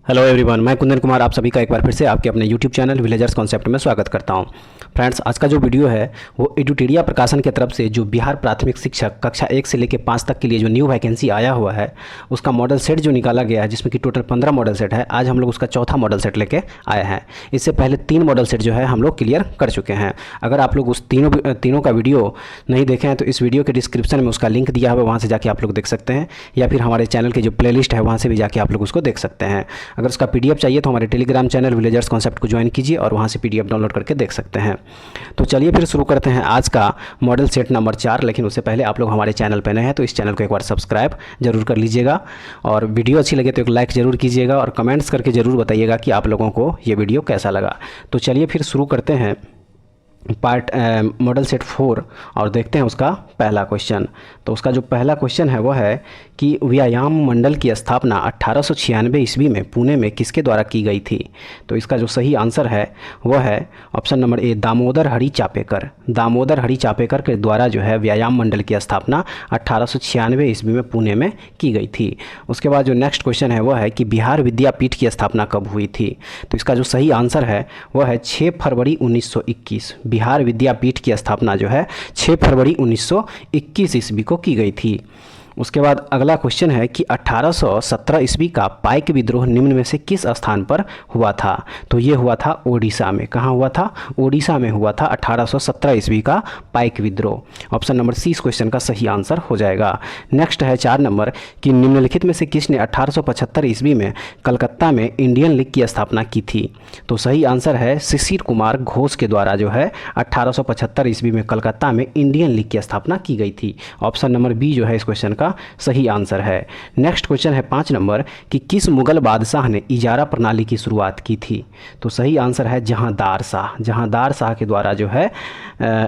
Hello everyone, मैं कुंदन कुमार आप सभी का एक बार फिर से आपके अपने यूट्यूब चैनल विलेजर्स कॉन्सेप्ट में स्वागत करता हूं। फ्रेंड्स, आज का जो वीडियो है वो एडुटेरिया प्रकाशन की तरफ से जो बिहार प्राथमिक शिक्षक कक्षा 1 से लेकर 5 तक के लिए जो न्यू वैकेंसी आया हुआ है उसका मॉडल सेट जो निकाला गया है, जिसमें कि टोटल 15 मॉडल सेट है। आज हम लोग उसका चौथा मॉडल सेट लेके आए हैं। इससे पहले 3 मॉडल सेट जो है हम लोग क्लियर कर चुके हैं। अगर आप लोग उस तीनों का वीडियो नहीं देखे हैं तो इस वीडियो के डिस्क्रिप्शन में उसका लिंक दिया हुआ है, वहाँ से जाके आप लोग देख सकते हैं, या फिर हमारे चैनल की जो प्लेलिस्ट है वहाँ से भी जाके आप लोग उसको देख सकते हैं। अगर उसका पीडीएफ चाहिए तो हमारे टेलीग्राम चैनल विलेजर्स कॉन्सेप्ट को ज्वाइन कीजिए और वहाँ से पीडीएफ डाउनलोड करके देख सकते हैं। तो चलिए फिर शुरू करते हैं आज का मॉडल सेट नंबर 4। लेकिन उससे पहले आप लोग हमारे चैनल पर नए हैं तो इस चैनल को एक बार सब्सक्राइब जरूर कर लीजिएगा, और वीडियो अच्छी लगे तो एक लाइक ज़रूर कीजिएगा, और कमेंट्स करके ज़रूर बताइएगा कि आप लोगों को ये वीडियो कैसा लगा। तो चलिए फिर शुरू करते हैं मॉडल सेट 4 और देखते हैं उसका पहला क्वेश्चन। तो उसका जो पहला क्वेश्चन है वो है कि व्यायाम मंडल की स्थापना 1896 ईस्वी में पुणे में किसके द्वारा की गई थी। तो इसका जो सही आंसर है वो है option number A, Damodar Hari Chapekar. Damodar Hari Chapekar के द्वारा जो है व्यायाम मंडल की स्थापना 1896 ईस्वी में पुणे में की गई थी। उसके बाद जो नेक्स्ट क्वेश्चन है वो है कि बिहार विद्यापीठ की स्थापना कब हुई थी। तो इसका जो सही आंसर है वो है 6 फरवरी 1921। बिहार विद्यापीठ की स्थापना जो है 6 फरवरी 1921 ईस्वी को की गई थी। उसके बाद अगला क्वेश्चन है कि 1817 ईस्वी का पाइक विद्रोह निम्न में से किस स्थान पर हुआ था। तो ये हुआ था ओडिशा में। कहाँ हुआ था? ओडिशा में हुआ था 1817 ईस्वी का पाइक विद्रोह। ऑप्शन नंबर सी इस क्वेश्चन का सही आंसर हो जाएगा। नेक्स्ट है 4 नंबर कि निम्नलिखित में से किसने 1875 ईस्वी में कलकत्ता में इंडियन लीग की स्थापना की थी। तो सही आंसर है शिशिर कुमार घोष के द्वारा जो है 1875 ईस्वी में कलकत्ता में इंडियन लीग की स्थापना की गई थी। ऑप्शन नंबर बी जो है इस क्वेश्चन का सही आंसर है। नेक्स्ट क्वेश्चन है 5 नंबर कि किस मुगल बादशाह ने इजारा प्रणाली की शुरुआत की थी। तो सही आंसर है जहांदार शाह। जहांदार शाह के द्वारा जो है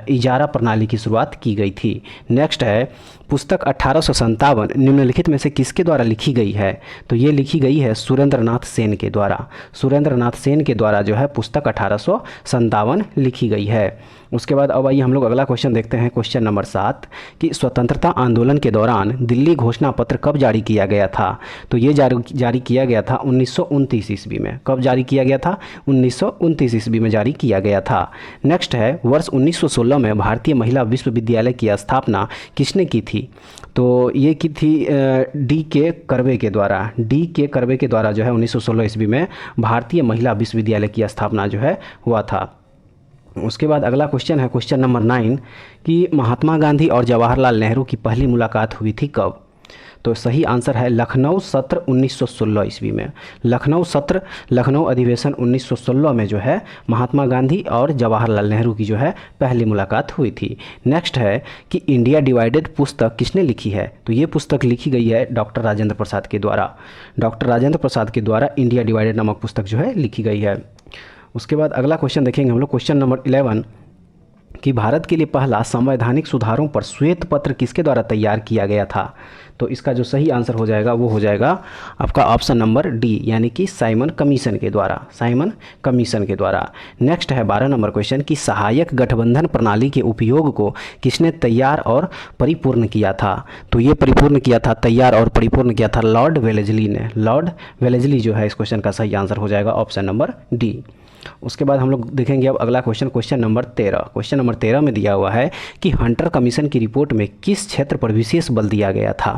इजारा प्रणाली की शुरुआत की गई थी। नेक्स्ट है पुस्तक 1857 निम्नलिखित में से किसके द्वारा लिखी गई है। तो ये लिखी गई है सुरेंद्रनाथ सेन के द्वारा। सुरेंद्रनाथ सेन के द्वारा जो है पुस्तक 1857 लिखी गई है। उसके बाद अब आइए हम लोग अगला क्वेश्चन देखते हैं, क्वेश्चन नंबर 7 कि स्वतंत्रता आंदोलन के दौरान दिल्ली घोषणा पत्र कब जारी किया गया था। तो ये जारी किया गया था 1929 ईस्वी में। कब जारी किया गया था? 1929 ईस्वी में जारी किया गया था। नेक्स्ट है वर्ष 1916 में भारतीय महिला विश्वविद्यालय की स्थापना किसने की थी। तो ये की थी डी के कर्वे के द्वारा। डी के कर्वे के द्वारा जो है 1916 ईस्वी में भारतीय महिला विश्वविद्यालय की स्थापना जो है हुआ था। उसके बाद अगला क्वेश्चन है क्वेश्चन नंबर 9 कि महात्मा गांधी और जवाहरलाल नेहरू की पहली मुलाकात हुई थी कब। तो सही आंसर है लखनऊ सत्र 1916 ईस्वी में। लखनऊ सत्र, लखनऊ अधिवेशन 1916 में जो है महात्मा गांधी और जवाहरलाल नेहरू की जो है पहली मुलाकात हुई थी। नेक्स्ट है कि इंडिया डिवाइडेड पुस्तक किसने लिखी है। तो ये पुस्तक लिखी गई है डॉक्टर राजेंद्र प्रसाद के द्वारा। डॉक्टर राजेंद्र प्रसाद के द्वारा इंडिया डिवाइडेड नामक पुस्तक जो है लिखी गई है। उसके बाद अगला क्वेश्चन देखेंगे हम लोग, क्वेश्चन नंबर 11 कि भारत के लिए पहला संवैधानिक सुधारों पर श्वेत पत्र किसके द्वारा तैयार किया गया था। तो इसका जो सही आंसर हो जाएगा वो हो जाएगा आपका ऑप्शन नंबर डी, यानी कि साइमन कमीशन के द्वारा। साइमन कमीशन के द्वारा। नेक्स्ट है 12 नंबर क्वेश्चन कि सहायक गठबंधन प्रणाली के उपयोग को किसने तैयार और परिपूर्ण किया था। तो ये परिपूर्ण किया था, तैयार और परिपूर्ण किया था लॉर्ड वेलेजली ने। लॉर्ड वेलेजली जो है इस क्वेश्चन का सही आंसर हो जाएगा ऑप्शन नंबर डी। उसके बाद हम लोग देखेंगे अब अगला question, question number 13। Question number 13 में दिया हुआ है कि हंटर कमीशन की रिपोर्ट में किस क्षेत्र पर विशेष बल दिया गया था।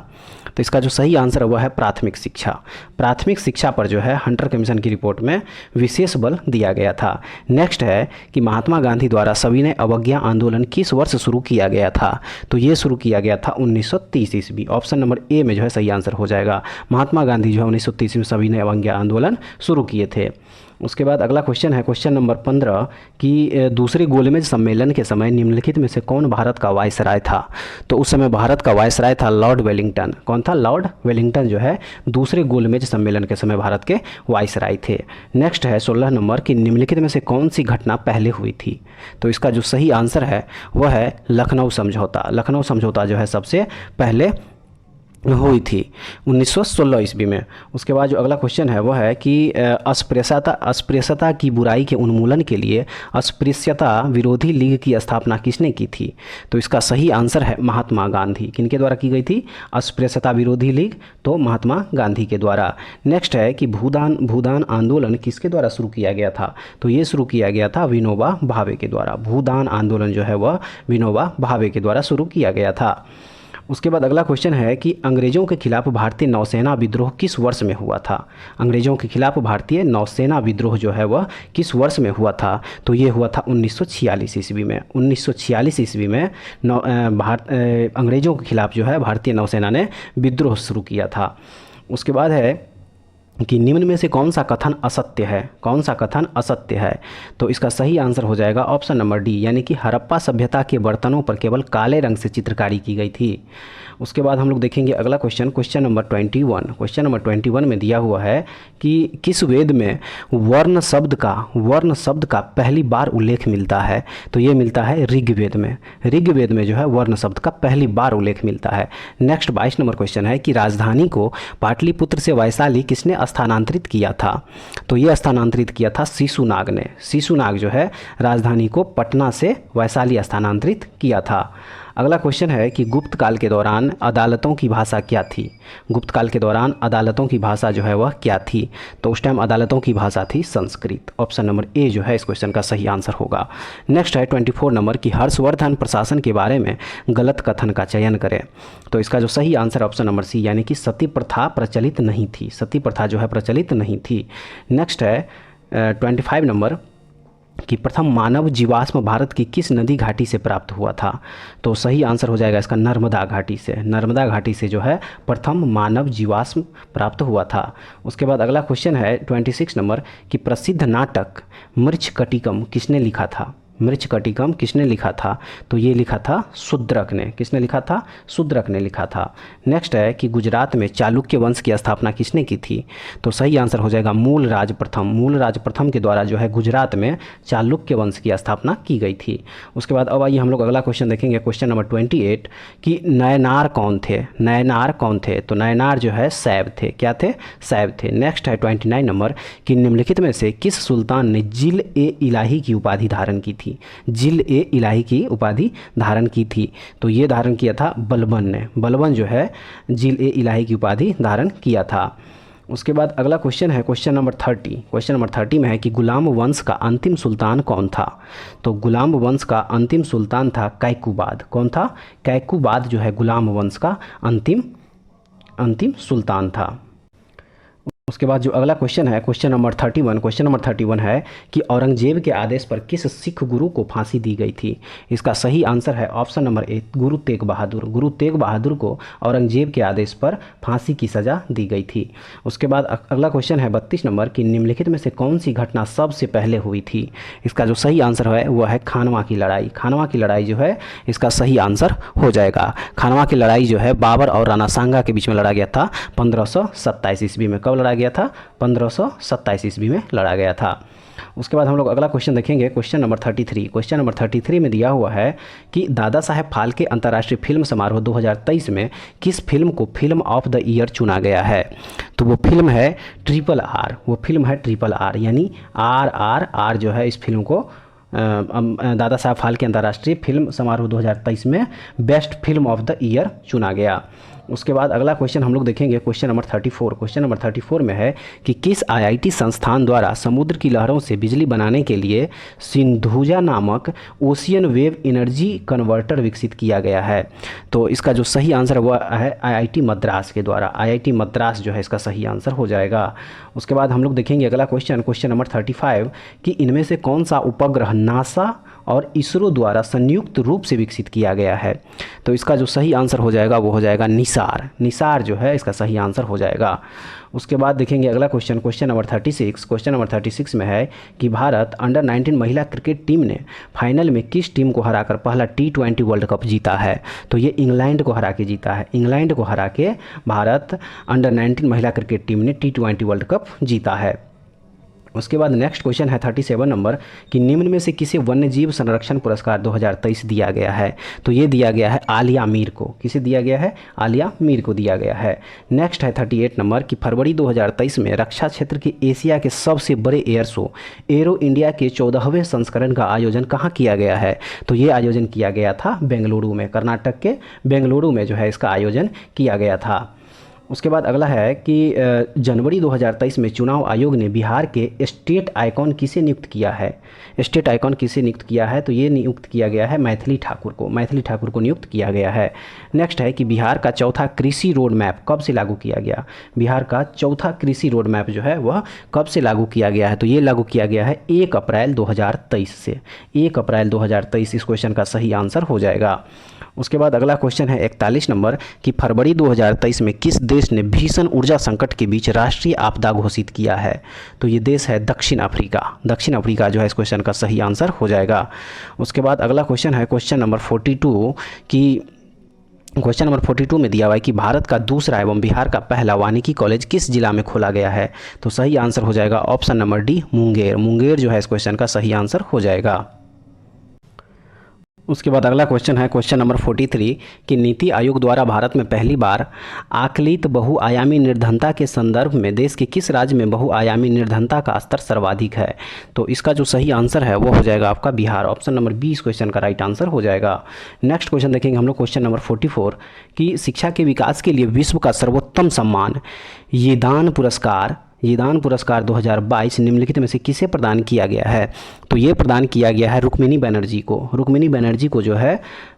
तो इसका जो सही आंसर हुआ है प्राथमिक शिक्षा। प्राथमिक शिक्षा पर जो है हंटर कमीशन की रिपोर्ट में विशेष बल दिया गया था। नेक्स्ट है कि महात्मा गांधी द्वारा सविनय अवज्ञा आंदोलन किस वर्ष शुरू किया गया था। तो ये शुरू किया गया था 1930 ईस्वी। ऑप्शन नंबर ए में जो है सही आंसर हो जाएगा। महात्मा गांधी जो है 1930 में सविनय अवज्ञा आंदोलन शुरू किए थे। उसके बाद अगला क्वेश्चन है क्वेश्चन नंबर 15 कि दूसरे गोलमेज सम्मेलन के समय निम्नलिखित में से कौन भारत का वायसराय था। तो उस समय भारत का वायसराय था लॉर्ड वेलिंगटन। कौन था? लॉर्ड वेलिंगटन जो है दूसरे गोलमेज सम्मेलन के समय भारत के वायसराय थे। नेक्स्ट है 16 नंबर कि निम्नलिखित में से कौन सी घटना पहले हुई थी। तो इसका जो सही आंसर है वह है लखनऊ समझौता। लखनऊ समझौता जो है सबसे पहले हुई थी 1916 ईस्वी में। उसके बाद जो अगला क्वेश्चन है वो है कि अस्पृश्यता की बुराई के उन्मूलन के लिए अस्पृश्यता विरोधी लीग की स्थापना किसने की थी? तो इसका सही आंसर है महात्मा गांधी। किनके द्वारा की गई थी अस्पृश्यता विरोधी लीग? तो महात्मा गांधी के द्वारा। नेक्स्ट है कि भूदान आंदोलन किसके द्वारा शुरू किया गया था? तो ये शुरू किया गया था विनोबा भावे के द्वारा। भूदान आंदोलन जो है वह विनोबा भावे के द्वारा शुरू किया गया था। उसके बाद अगला क्वेश्चन है कि अंग्रेज़ों के खिलाफ भारतीय नौसेना विद्रोह किस वर्ष में हुआ था? अंग्रेज़ों के खिलाफ भारतीय नौसेना विद्रोह जो है वह किस वर्ष में हुआ था? तो ये हुआ था 1946 ईस्वी में। 1946 ईस्वी में अंग्रेज़ों के खिलाफ जो है भारतीय नौसेना ने विद्रोह शुरू किया था। उसके बाद है कि निम्न में से कौन सा कथन असत्य है? कौन सा कथन असत्य है? तो इसका सही आंसर हो जाएगा ऑप्शन नंबर डी, यानी कि हड़प्पा सभ्यता के बर्तनों पर केवल काले रंग से चित्रकारी की गई थी। उसके बाद हम लोग देखेंगे अगला question, question number 21। Question number 21 में दिया हुआ है कि किस वेद में वर्ण शब्द का पहली बार उल्लेख मिलता है? तो ये मिलता है ऋग्वेद में। ऋग्वेद में जो है वर्ण शब्द का पहली बार उल्लेख मिलता है। नेक्स्ट 22 नंबर क्वेश्चन है कि राजधानी को पाटलिपुत्र से वैशाली किसने स्थानांतरित किया था? तो ये स्थानांतरित किया था शिशुनाग ने। शिशुनाग जो है राजधानी को पटना से वैशाली स्थानांतरित किया था। अगला क्वेश्चन है कि गुप्त काल के दौरान अदालतों की भाषा क्या थी? गुप्त काल के दौरान अदालतों की भाषा जो है वह क्या थी? तो उस टाइम अदालतों की भाषा थी संस्कृत। ऑप्शन नंबर ए जो है इस क्वेश्चन का सही आंसर होगा। नेक्स्ट है 24 नंबर कि हर्षवर्धन प्रशासन के बारे में गलत कथन का चयन करें। तो इसका जो सही आंसर ऑप्शन नंबर सी, यानी कि सती प्रथा प्रचलित नहीं थी। सती प्रथा जो है प्रचलित नहीं थी। नेक्स्ट है 25 नंबर कि प्रथम मानव जीवाश्म भारत की किस नदी घाटी से प्राप्त हुआ था? तो सही आंसर हो जाएगा इसका नर्मदा घाटी से। नर्मदा घाटी से जो है प्रथम मानव जीवाश्म प्राप्त हुआ था। उसके बाद अगला क्वेश्चन है 26 नंबर कि प्रसिद्ध नाटक मृच्छकटिकम किसने लिखा था? मृच्छकटिकम किसने लिखा था? तो ये लिखा था शूद्रक ने। किसने लिखा था? शूद्रक ने लिखा था। नेक्स्ट है कि गुजरात में चालुक्य वंश की स्थापना किसने की थी? तो सही आंसर हो जाएगा मूलराज प्रथम। मूलराज प्रथम के द्वारा जो है गुजरात में चालुक्य वंश की स्थापना की गई थी। उसके बाद अब आइए हम लोग अगला क्वेश्चन देखेंगे, क्वेश्चन नंबर 28 कि नयनार कौन थे? नयनार कौन थे? तो नयनार जो है शैव थे। क्या थे? शैव थे। नेक्स्ट है 29 नंबर कि निम्नलिखित में से किस सुल्तान ने जिल ए इलाही की उपाधि धारण की थी? जिल ए इलाही की उपाधि धारण की थी। तो ये धारण किया था बलबन ने। बलबन जो है जिल ए इलाही की उपाधि धारण किया था। उसके बाद अगला क्वेश्चन है क्वेश्चन नंबर 30। क्वेश्चन नंबर 30 में है कि गुलाम वंश का अंतिम सुल्तान कौन था? तो गुलाम वंश का अंतिम सुल्तान था कैकुबाद। कौन था? कैकुबाद जो है गुलाम वंश का अंतिम सुल्तान था। उसके बाद जो अगला क्वेश्चन है क्वेश्चन नंबर 31। क्वेश्चन नंबर 31 है कि औरंगजेब के आदेश पर किस सिख गुरु को फांसी दी गई थी? इसका सही आंसर है option number A, Guru Tegh Bahadur. Guru Tegh Bahadur को औरंगजेब के आदेश पर फांसी की सज़ा दी गई थी। उसके बाद अगला क्वेश्चन है 32 नंबर कि निम्नलिखित में से कौन सी घटना सबसे पहले हुई थी? इसका जो सही आंसर है वह है खानवा की लड़ाई। खानवा की लड़ाई जो है इसका सही आंसर हो जाएगा। खानवा की लड़ाई जो है बाबर और राणा सांगा के बीच में लड़ा गया था 1527 ईस्वी में। कब लड़ा गया था? 1527 ईस्वी में लड़ा गया था। उसके बाद हम लोग अगला क्वेश्चन देखेंगे क्वेश्चन नंबर 33। क्वेश्चन नंबर 33 में दिया हुआ है कि दादा साहेब फाल्के अंतर्राष्ट्रीय फिल्म समारोह 2023 में किस फिल्म को फिल्म ऑफ द ईयर चुना गया है? तो वो फिल्म है RRR। वो फिल्म है RRR, यानी RRR जो है इस फिल्म को दादा साहब फाल्के अंतर्राष्ट्रीय फिल्म समारोह 2023 में best film of the year चुना गया। उसके बाद अगला क्वेश्चन हम लोग देखेंगे क्वेश्चन नंबर 34। क्वेश्चन नंबर 34 में है कि किस IIT संस्थान द्वारा समुद्र की लहरों से बिजली बनाने के लिए सिंधुजा नामक ओशियन वेव एनर्जी कन्वर्टर विकसित किया गया है? तो इसका जो सही आंसर वह है IIT मद्रास के द्वारा। IIT मद्रास जो है इसका सही आंसर हो जाएगा। उसके बाद हम लोग देखेंगे अगला क्वेश्चन क्वेश्चन नंबर 35 कि इनमें से कौन सा उपग्रह नासा और इसरो द्वारा संयुक्त रूप से विकसित किया गया है? तो इसका जो सही आंसर हो जाएगा वो हो जाएगा निसार। निसार जो है इसका सही आंसर हो जाएगा। उसके बाद देखेंगे अगला question question number 36। Question number 36 में है कि भारत अंडर 19 महिला क्रिकेट टीम ने फाइनल में किस टीम को हराकर पहला T20 वर्ल्ड कप जीता है? तो ये इंग्लैंड को हरा के जीता है। इंग्लैंड को हरा के भारत अंडर 19 महिला क्रिकेट टीम ने T20 वर्ल्ड कप जीता है। उसके बाद नेक्स्ट क्वेश्चन है 37 नंबर कि निम्न में से किसे वन्यजीव संरक्षण पुरस्कार 2023 दिया गया है। तो ये दिया गया है आलिया मीर को। किसे दिया गया है? आलिया मीर को दिया गया है। नेक्स्ट है 38 नंबर कि फरवरी 2023 में रक्षा क्षेत्र के एशिया के सबसे बड़े एयर शो एरो इंडिया के 14वें संस्करण का आयोजन कहाँ किया गया है। तो ये आयोजन किया गया था बेंगलुरु में, कर्नाटक के बेंगलुरु में जो है इसका आयोजन किया गया था। उसके बाद अगला है कि जनवरी 2023 में चुनाव आयोग ने बिहार के स्टेट आइकॉन किसे नियुक्त किया है। स्टेट आइकॉन किसे नियुक्त किया है? तो ये नियुक्त किया गया है मैथिली ठाकुर को। मैथिली ठाकुर को नियुक्त किया गया है। नेक्स्ट है कि बिहार का चौथा कृषि रोड मैप कब से लागू किया गया। बिहार का चौथा कृषि रोड मैप जो है वह कब से लागू किया गया है। तो ये लागू किया गया है 1 अप्रैल 2023 से। 1 अप्रैल 2023 इस क्वेश्चन का सही आंसर हो जाएगा। उसके बाद अगला क्वेश्चन है 41 नंबर कि फरवरी 2023 में किस देश ने भीषण ऊर्जा संकट के बीच राष्ट्रीय आपदा घोषित किया है। तो ये देश है दक्षिण अफ्रीका। दक्षिण अफ्रीका जो है इस क्वेश्चन का सही आंसर हो जाएगा। उसके बाद अगला क्वेश्चन है क्वेश्चन नंबर 42 कि क्वेश्चन नंबर 42 में दिया हुआ है कि भारत का दूसरा एवं बिहार का पहला वानिकी कॉलेज किस जिला में खोला गया है। तो सही आंसर हो जाएगा option number D Munger. Munger जो है इस क्वेश्चन का सही आंसर हो जाएगा। उसके बाद अगला क्वेश्चन है क्वेश्चन नंबर 43 कि नीति आयोग द्वारा भारत में पहली बार आकलित बहुआयामी निर्धनता के संदर्भ में देश के किस राज्य में बहुआयामी निर्धनता का स्तर सर्वाधिक है। तो इसका जो सही आंसर है वो हो जाएगा आपका बिहार। ऑप्शन नंबर बी इस क्वेश्चन का राइट आंसर हो जाएगा। नेक्स्ट क्वेश्चन देखेंगे हम लोग क्वेश्चन नंबर 44 कि शिक्षा के विकास के लिए विश्व का सर्वोत्तम सम्मान ये दान पुरस्कार 2022 निम्नलिखित में से किसे प्रदान किया गया है। तो ये प्रदान किया गया है रुक्मिणी बनर्जी को। रुक्मिणी बनर्जी को जो है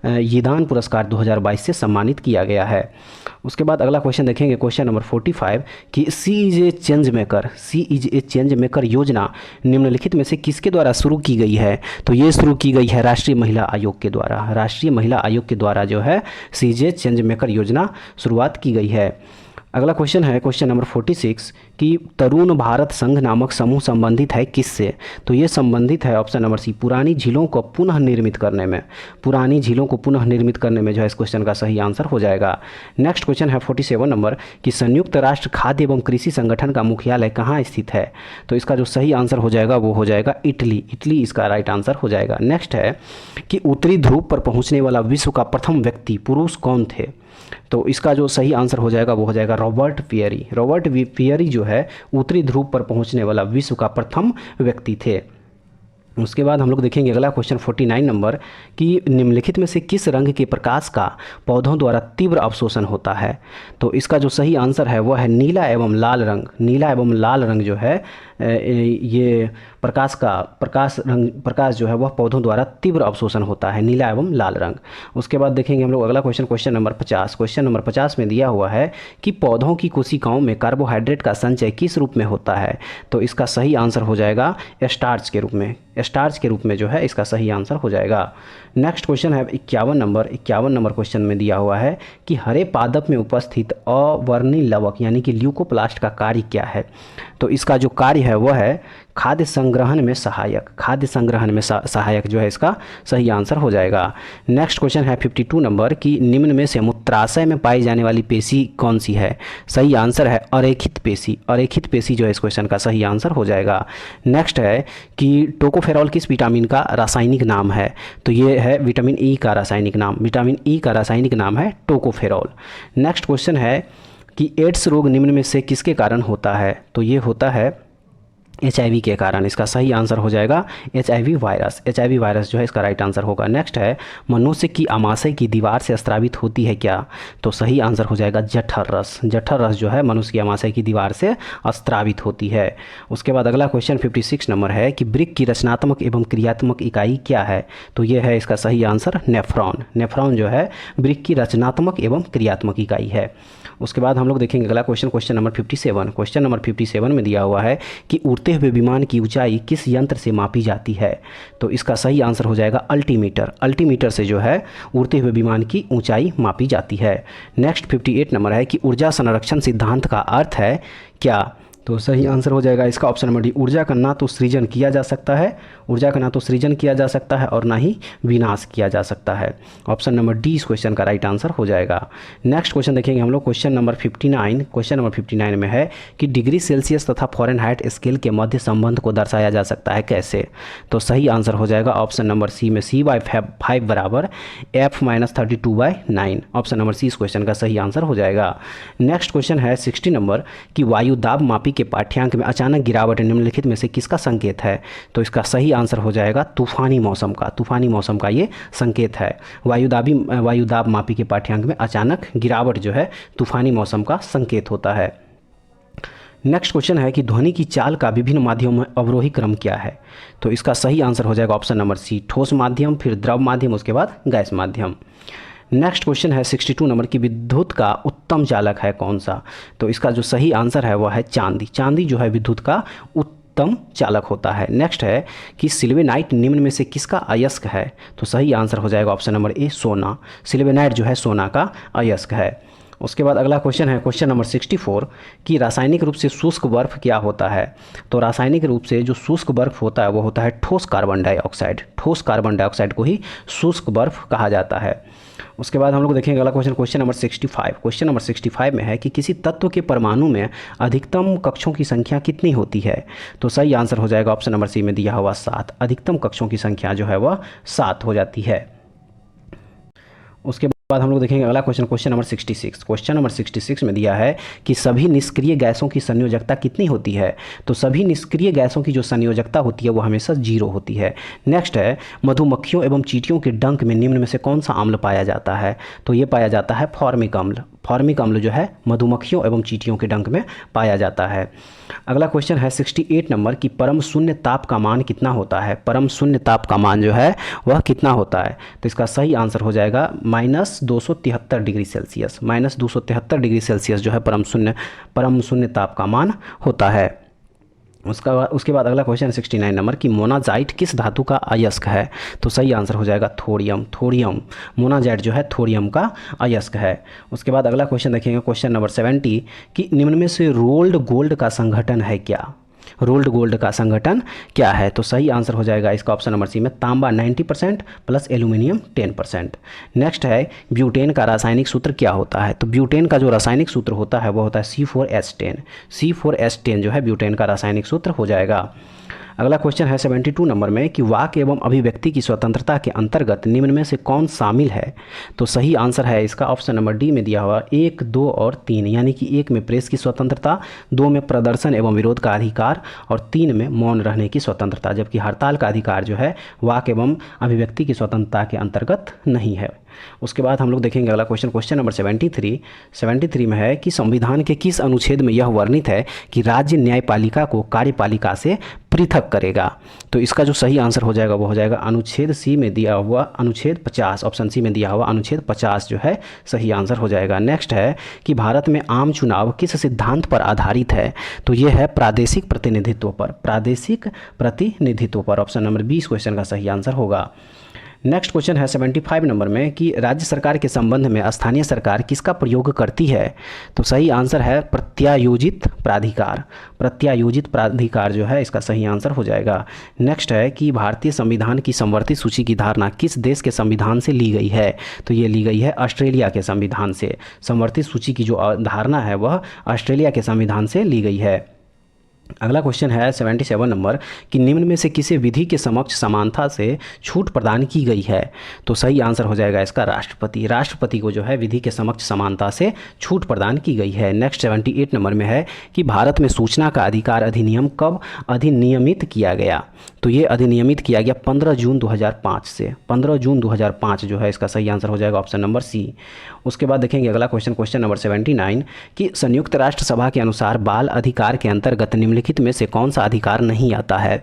ये दान पुरस्कार 2022 से सम्मानित किया गया है। उसके बाद अगला क्वेश्चन देखेंगे क्वेश्चन नंबर 45 कि सी इज ए चेंज मेकर योजना निम्नलिखित में से किसके द्वारा शुरू की गई है। तो ये शुरू की गई है राष्ट्रीय महिला आयोग के द्वारा। राष्ट्रीय महिला आयोग के द्वारा जो है सी इज ए चेंज मेकर योजना शुरुआत की गई है। अगला क्वेश्चन है क्वेश्चन नंबर 46 कि तरुण भारत संघ नामक समूह संबंधित है किससे। तो ये संबंधित है ऑप्शन नंबर सी पुरानी झीलों को पुनः निर्मित करने में। पुरानी झीलों को पुनः निर्मित करने में जो है इस क्वेश्चन का सही आंसर हो जाएगा। नेक्स्ट क्वेश्चन है 47 नंबर कि संयुक्त राष्ट्र खाद्य एवं कृषि संगठन का मुख्यालय कहाँ स्थित है। तो इसका जो सही आंसर हो जाएगा वो हो जाएगा इटली। इटली इसका राइट आंसर हो जाएगा। नेक्स्ट है कि उत्तरी ध्रुव पर पहुँचने वाला विश्व का प्रथम व्यक्ति पुरुष कौन थे। तो इसका जो सही आंसर हो जाएगा वो हो जाएगा रॉबर्ट पियरी। रॉबर्ट पियरी जो है उत्तरी ध्रुव पर पहुंचने वाला विश्व का प्रथम व्यक्ति थे। उसके बाद हम लोग देखेंगे अगला क्वेश्चन 49 नंबर कि निम्नलिखित में से किस रंग के प्रकाश का पौधों द्वारा तीव्र अवशोषण होता है। तो इसका जो सही आंसर है वह है नीला एवं लाल रंग। नीला एवं लाल रंग जो है ये प्रकाश जो है वह पौधों द्वारा तीव्र अवशोषण होता है, नीला एवं लाल रंग। उसके बाद देखेंगे हम लोग अगला question question number 50। Question number 50 में दिया हुआ है कि पौधों की कोशिकाओं में कार्बोहाइड्रेट का संचय किस रूप में होता है। तो इसका सही आंसर हो जाएगा स्टार्च के रूप में। स्टार्च के रूप में जो है इसका सही आंसर हो जाएगा। नेक्स्ट क्वेश्चन है 51 नंबर। 51 नंबर क्वेश्चन में दिया हुआ है कि हरे पादप में उपस्थित अवर्णी लवक यानी कि ल्यूकोप्लास्ट का कार्य क्या है। तो इसका जो कार्य है वह है खाद्य संग्रहण में सहायक। खाद्य संग्रहण में सहायक जो है इसका सही आंसर हो जाएगा। नेक्स्ट क्वेश्चन है 52 नंबर कि निम्न में से मूत्राशय में पाई जाने वाली पेशी कौन सी है। सही आंसर है अरेखित पेशी। अरेखित पेशी जो है इस क्वेश्चन का सही आंसर हो जाएगा। नेक्स्ट है कि टोकोफेरॉल किस विटामिन का रासायनिक नाम है। तो ये है विटामिन ई का रासायनिक नाम। विटामिन ई का रासायनिक नाम है टोकोफेरॉल। नेक्स्ट क्वेश्चन है कि एड्स रोग निम्न में से किसके कारण होता है। तो ये होता है HIV के कारण। इसका सही आंसर हो जाएगा HIV वायरस। HIV वायरस जो है इसका राइट आंसर होगा। नेक्स्ट है मनुष्य की आमाशय की दीवार से स्रावित होती है क्या। तो सही आंसर हो जाएगा जठर रस। जठर रस जो है मनुष्य की आमाशय की दीवार से स्रावित होती है। उसके बाद अगला क्वेश्चन 56 नंबर है कि वृक्क की रचनात्मक एवं क्रियात्मक इकाई क्या है। तो ये है इसका सही आंसर नेफ्रॉन। नेफ्रॉन जो है वृक्क की रचनात्मक एवं क्रियात्मक इकाई है। उसके बाद हम लोग देखेंगे अगला question question number 57। Question number 57 में दिया हुआ है कि उड़ते हुए विमान की ऊंचाई किस यंत्र से मापी जाती है। तो इसका सही आंसर हो जाएगा अल्टीमीटर। अल्टीमीटर से जो है उड़ते हुए विमान की ऊंचाई मापी जाती है। नेक्स्ट 58 नंबर है कि ऊर्जा संरक्षण सिद्धांत का अर्थ है क्या। तो सही आंसर हो जाएगा इसका ऑप्शन नंबर डी। ऊर्जा का ना तो सृजन किया जा सकता है, ऊर्जा का ना तो सृजन किया जा सकता है और ना ही विनाश किया जा सकता है। ऑप्शन नंबर डी इस क्वेश्चन का राइट आंसर हो जाएगा। नेक्स्ट क्वेश्चन देखेंगे हम लोग, क्वेश्चन नंबर 59। क्वेश्चन नंबर 59 में है कि डिग्री सेल्सियस तथा फ़ारेनहाइट स्केल के मध्य संबंध को दर्शाया जा सकता है कैसे। तो सही आंसर हो जाएगा ऑप्शन नंबर सी में C/5 बराबर F-32/9। ऑप्शन नंबर सी इस क्वेश्चन का सही आंसर हो जाएगा। नेक्स्ट क्वेश्चन है 60 नंबर कि वायु दाब मापी के पाठ्यांक में अचानक गिरावट निम्नलिखित में से किसका संकेत है। तो इसका सही आंसर हो जाएगा तूफानी मौसम का। तूफानी मौसम का ये संकेत है। वायु दाब मापी के पाठ्यांक में अचानक गिरावट जो है तूफानी मौसम का संकेत होता है। नेक्स्ट क्वेश्चन है कि ध्वनि की चाल का विभिन्न माध्यमों में अवरोही क्रम क्या है। तो इसका सही आंसर हो जाएगा ऑप्शन नंबर सी, ठोस माध्यम, फिर द्रव माध्यम, उसके बाद गैस माध्यम। नेक्स्ट क्वेश्चन है 62 नंबर की विद्युत का उत्तम चालक है कौन सा। तो इसका जो सही आंसर है वह है चांदी। चांदी जो है विद्युत का उत्तम चालक होता है। नेक्स्ट है कि सिल्वेनाइट निम्न में से किसका अयस्क है। तो सही आंसर हो जाएगा ऑप्शन नंबर ए, सोना। सिल्वेनाइट जो है सोना का अयस्क है। उसके बाद अगला क्वेश्चन है क्वेश्चन नंबर 64 कि रासायनिक रूप से शुष्क बर्फ क्या होता है। तो रासायनिक रूप से जो शुष्क बर्फ होता है वो होता है ठोस कार्बन डाइऑक्साइड। ठोस कार्बन डाइऑक्साइड को ही शुष्क बर्फ कहा जाता है। उसके बाद हम लोग देखेंगे अगला question, question number 65। Question number 65 में है कि किसी तत्व के परमाणु में अधिकतम कक्षों की संख्या कितनी होती है। तो सही आंसर हो जाएगा ऑप्शन नंबर सी में दिया हुआ 7। अधिकतम कक्षों की संख्या जो है वह 7 हो जाती है। उसके बाद हम लोग देखेंगे अगला question, question number 66। Question number 66 में दिया है कि सभी निष्क्रिय गैसों की संयोजकता कितनी होती है। तो सभी निष्क्रिय गैसों की जो संयोजकता होती है वो हमेशा 0 होती है। नेक्स्ट है मधुमक्खियों एवं चींटियों के डंक में निम्न में से कौन सा अम्ल पाया जाता है। तो ये पाया जाता है फॉर्मिक अम्ल। फॉर्मिक अम्ल जो है मधुमक्खियों एवं चींटियों के डंक में पाया जाता है। अगला क्वेश्चन है 68 नंबर की परम शून्य ताप का मान कितना होता है। परम शून्य ताप का मान जो है वह कितना होता है। तो इसका सही आंसर हो जाएगा -273 डिग्री सेल्सियस। -273 डिग्री सेल्सियस जो है परम शून्य ताप का मान होता है। उसके बाद अगला क्वेश्चन 69 नंबर की मोनाजाइट किस धातु का अयस्क है। तो सही आंसर हो जाएगा थोरियम। थोरियम मोनाजाइट जो है थोरियम का अयस्क है। उसके बाद अगला क्वेश्चन देखेंगे क्वेश्चन नंबर 70 कि निम्न में से रोल्ड गोल्ड का संगठन है क्या। रोल्ड गोल्ड का संगठन क्या है। तो सही आंसर हो जाएगा इसका ऑप्शन नंबर सी में तांबा 90% प्लस एल्यूमिनियम 10%। नेक्स्ट है ब्यूटेन का रासायनिक सूत्र क्या होता है। तो ब्यूटेन का जो रासायनिक सूत्र होता है वो होता है C4H10। C4H10 जो है ब्यूटेन का रासायनिक सूत्र हो जाएगा। अगला क्वेश्चन है 72 नंबर में कि वाक एवं अभिव्यक्ति की स्वतंत्रता के अंतर्गत निम्न में से कौन शामिल है। तो सही आंसर है इसका ऑप्शन नंबर डी में दिया हुआ 1, 2 और 3। यानी कि 1 में प्रेस की स्वतंत्रता, 2 में प्रदर्शन एवं विरोध का अधिकार और 3 में मौन रहने की स्वतंत्रता। जबकि हड़ताल का अधिकार जो है वाक एवं अभिव्यक्ति की स्वतंत्रता के अंतर्गत नहीं है। उसके बाद हम लोग देखेंगे अगला क्वेश्चन, क्वेश्चन नंबर 73 में है कि संविधान के किस अनुच्छेद में यह वर्णित है कि राज्य न्यायपालिका को कार्यपालिका से पृथक करेगा। तो इसका जो सही आंसर हो जाएगा वो हो जाएगा अनुच्छेद सी में दिया हुआ अनुच्छेद 50। ऑप्शन सी में दिया हुआ अनुच्छेद 50 जो है सही आंसर हो जाएगा। नेक्स्ट है कि भारत में आम चुनाव किस सिद्धांत पर आधारित है। तो ये है प्रादेशिक प्रतिनिधित्व पर। प्रादेशिक प्रतिनिधित्व पर ऑप्शन नंबर 20 क्वेश्चन का सही आंसर होगा। नेक्स्ट क्वेश्चन है 75 नंबर में कि राज्य सरकार के संबंध में स्थानीय सरकार किसका प्रयोग करती है। तो सही आंसर है प्रत्यायोजित प्राधिकार। प्रत्यायोजित प्राधिकार जो है इसका सही आंसर हो जाएगा। नेक्स्ट है कि भारतीय संविधान की संवर्धित सूची की धारणा किस देश के संविधान से ली गई है। तो ये ली गई है ऑस्ट्रेलिया के संविधान से। संवर्धित सूची की जो धारणा है वह ऑस्ट्रेलिया के संविधान से ली गई है। अगला क्वेश्चन है 77 नंबर कि निम्न में से किसी विधि के समक्ष समानता से छूट प्रदान की गई है। तो सही आंसर हो जाएगा इसका राष्ट्रपति। राष्ट्रपति को जो है विधि के समक्ष समानता से छूट प्रदान की गई है। नेक्स्ट 78 नंबर में है कि भारत में सूचना का अधिकार अधिनियम कब अधिनियमित किया गया। तो ये अधिनियमित किया गया 15 जून 2005 से। 15 जून 2005 जो है इसका सही आंसर हो जाएगा ऑप्शन नंबर सी। उसके बाद देखेंगे अगला क्वेश्चन, क्वेश्चन नंबर 79 कि संयुक्त राष्ट्र सभा के अनुसार बाल अधिकार के अंतर्गत निम्नलिखित में से कौन सा अधिकार नहीं आता है।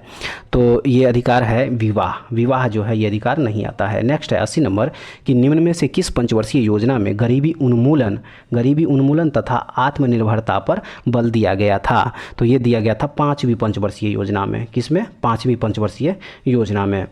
तो ये अधिकार है विवाह। विवाह जो है ये अधिकार नहीं आता है। नेक्स्ट है 80 नंबर कि निम्न में से किस पंचवर्षीय योजना में गरीबी उन्मूलन तथा आत्मनिर्भरता पर बल दिया गया था। तो ये दिया गया था 5वीं पंचवर्षीय योजना में। किसमें? 5वीं पंचवर्षीय योजना में।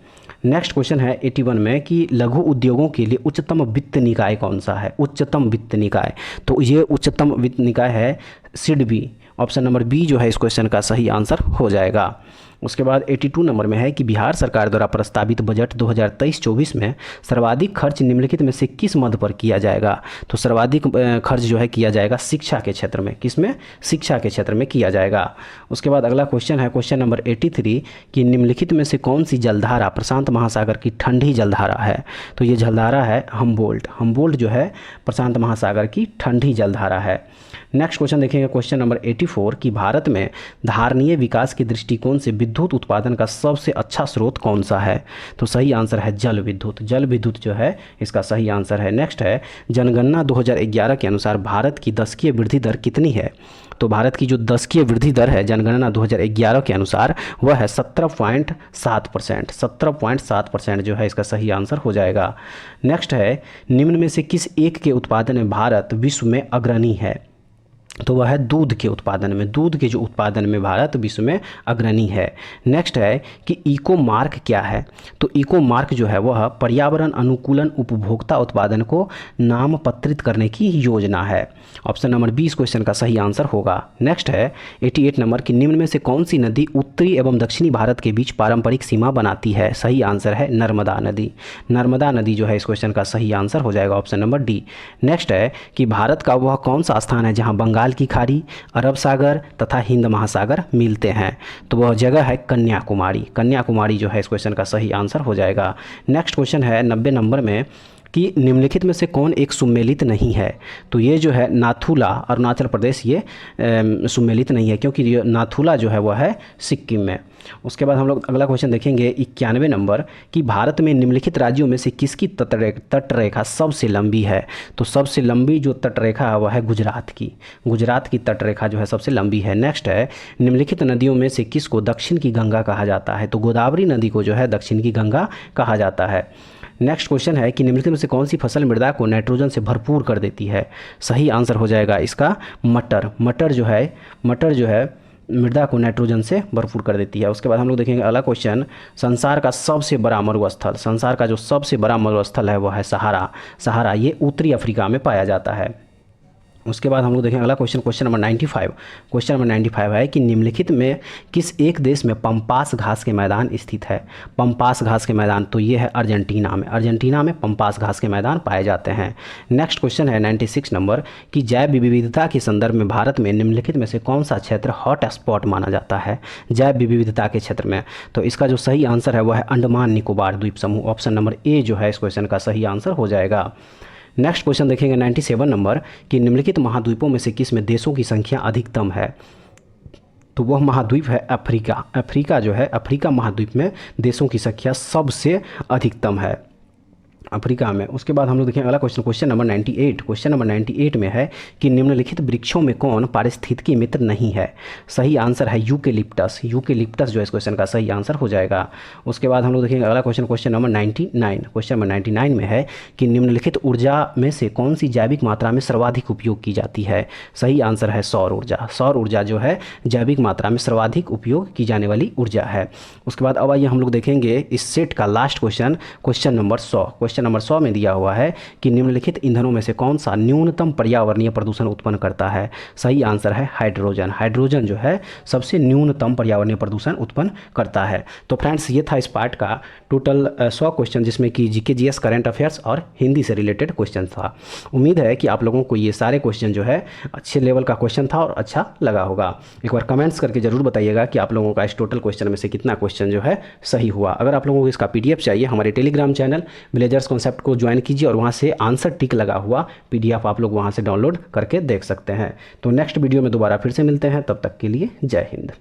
नेक्स्ट क्वेश्चन है 81 में कि लघु उद्योगों के लिए उच्चतम वित्त निकाय कौन सा है। उच्चतम वित्त निकाय, तो ये उच्चतम वित्त निकाय है सिडबी। ऑप्शन नंबर बी जो है इस क्वेश्चन का सही आंसर हो जाएगा। उसके बाद 82 नंबर में है कि बिहार सरकार द्वारा प्रस्तावित बजट 2023-24 में सर्वाधिक खर्च निम्नलिखित में से किस मद पर किया जाएगा। तो सर्वाधिक खर्च जो है किया जाएगा शिक्षा के क्षेत्र में। किसमें? शिक्षा के क्षेत्र में किया जाएगा। उसके बाद अगला क्वेश्चन है क्वेश्चन नंबर 83 कि निम्नलिखित में से कौन सी जलधारा प्रशांत महासागर की ठंडी जलधारा है। तो ये जलधारा है हम्बोल्ट। हम्बोल्ट जो है प्रशांत महासागर की ठंडी जलधारा है। नेक्स्ट क्वेश्चन देखेंगे क्वेश्चन नंबर 84 कि भारत में धारणीय विकास के दृष्टिकोण से विद्युत उत्पादन का सबसे अच्छा स्रोत कौन सा है। तो सही आंसर है जल विद्युत। जल विद्युत जो है इसका सही आंसर है। नेक्स्ट है जनगणना 2011 के अनुसार भारत की दशकीय वृद्धि दर कितनी है। तो भारत की जो दशकीय वृद्धि दर है जनगणना 2011 के अनुसार वह है 17.7%। 17.7% जो है इसका सही आंसर हो जाएगा। नेक्स्ट है निम्न में से किस एक के उत्पादन में भारत विश्व में अग्रणी है। तो वह है दूध के उत्पादन में। दूध के जो उत्पादन में भारत विश्व में अग्रणी है। नेक्स्ट है कि इको मार्क क्या है। तो इको मार्क जो है वह पर्यावरण अनुकूलन उपभोक्ता उत्पादन को नामपत्रित करने की योजना है। ऑप्शन नंबर 20 क्वेश्चन का सही आंसर होगा। नेक्स्ट है 88 नंबर कि निम्न में से कौन सी नदी उत्तरी एवं दक्षिणी भारत के बीच पारंपरिक सीमा बनाती है। सही आंसर है नर्मदा नदी। नर्मदा नदी जो है इस क्वेश्चन का सही आंसर हो जाएगा ऑप्शन नंबर डी। नेक्स्ट है कि भारत का वह कौन सा स्थान है जहां बंगाल की खाड़ी, अरब सागर तथा हिंद महासागर मिलते हैं। तो वह जगह है कन्याकुमारी। कन्याकुमारी जो है इस क्वेश्चन का सही आंसर हो जाएगा। नेक्स्ट क्वेश्चन है 90 नंबर में कि निम्नलिखित में से कौन एक सुमेलित नहीं है। तो ये जो है नाथुला अरुणाचल प्रदेश ये सुमेलित नहीं है क्योंकि ये नाथुला जो है वह है सिक्किम में। उसके बाद हम लोग अगला क्वेश्चन देखेंगे 91 नंबर कि भारत में निम्नलिखित राज्यों में से किसकी तटरेखा सबसे लंबी है। तो सबसे लंबी जो तटरेखा है वह है गुजरात की। गुजरात की तटरेखा जो है सबसे लंबी है। नेक्स्ट है निम्नलिखित नदियों में से किसको दक्षिण की गंगा कहा जाता है। तो गोदावरी नदी को जो है दक्षिण की गंगा कहा जाता है। नेक्स्ट क्वेश्चन है कि निम्नलिखित में से कौन सी फसल मृदा को नाइट्रोजन से भरपूर कर देती है। सही आंसर हो जाएगा इसका मटर। मटर जो है मृदा को नाइट्रोजन से भरपूर कर देती है। उसके बाद हम लोग देखेंगे अगला क्वेश्चन संसार का सबसे बड़ा मरुस्थल। संसार का जो सबसे बड़ा मरुस्थल है वह है सहारा। सहारा ये उत्तरी अफ्रीका में पाया जाता है। उसके बाद हम लोग देखेंगे अगला question question number 95। Question number 95 है कि निम्नलिखित में किस एक देश में पंपास घास के मैदान स्थित है। पंपास घास के मैदान तो ये है अर्जेंटीना में। अर्जेंटीना में पंपास घास के मैदान पाए जाते हैं। नेक्स्ट क्वेश्चन है 96 नंबर कि जैव विविधता के संदर्भ में भारत में निम्नलिखित में से कौन सा क्षेत्र हॉट स्पॉट माना जाता है जैव विविधता के क्षेत्र में। तो इसका जो सही आंसर है वह है अंडमान निकोबार द्वीप समूह। ऑप्शन नंबर ए जो है इस क्वेश्चन का सही आंसर हो जाएगा। नेक्स्ट क्वेश्चन देखेंगे 97 नंबर कि निम्नलिखित महाद्वीपों में से किस में देशों की संख्या अधिकतम है। तो वह महाद्वीप है अफ्रीका। अफ्रीका जो है अफ्रीका महाद्वीप में देशों की संख्या सबसे अधिकतम है अफ्रीका में। उसके बाद हम लोग देखेंगे अगला question question number 98। Question number 98 में है कि निम्नलिखित वृक्षों में कौन पारिस्थितिकी मित्र नहीं है। सही आंसर है यूकेलिप्टस। यूकेलिप्टस जो है इस क्वेश्चन का सही आंसर हो जाएगा। उसके बाद हम लोग देखेंगे अगला question question number 99। Question number 99 में है कि निम्नलिखित ऊर्जा में से कौन सी जैविक मात्रा में सर्वाधिक उपयोग की जाती है। सही आंसर है सौर ऊर्जा। सौर ऊर्जा जो है जैविक मात्रा में सर्वाधिक उपयोग की जाने वाली ऊर्जा है। उसके बाद अब आइए हम लोग देखेंगे इस सेट का last question question number 100। Question number 100 में दिया हुआ है कि निम्नलिखित ईंधनों में से कौन सा न्यूनतम पर्यावरणीय प्रदूषण उत्पन्न करता है। सही आंसर है हाइड्रोजन। हाइड्रोजन जो है सबसे न्यूनतम पर्यावरणीय प्रदूषण उत्पन्न करता है। तो फ्रेंड्स ये था इस पार्ट का टोटल 100 क्वेश्चन जिसमें कि जीके जीएस करंट अफेयर्स और हिंदी से रिलेटेड क्वेश्चन था। उम्मीद है कि आप लोगों को ये सारे क्वेश्चन जो है अच्छे लेवल का क्वेश्चन था और अच्छा लगा होगा। एक बार कमेंट्स करके जरूर बताइएगा कि आप लोगों का इस टोटल क्वेश्चन में से कितना क्वेश्चन जो है सही हुआ। अगर आप लोगों को इसका PDF चाहिए हमारे टेलीग्राम चैनल विलेजर्स कॉन्सेप्ट को ज्वाइन कीजिए और वहाँ से आंसर टिक लगा हुआ PDF आप लोग वहाँ से डाउनलोड करके देख सकते हैं। तो नेक्स्ट वीडियो में दोबारा फिर से मिलते हैं, तब तक के लिए जय हिंद।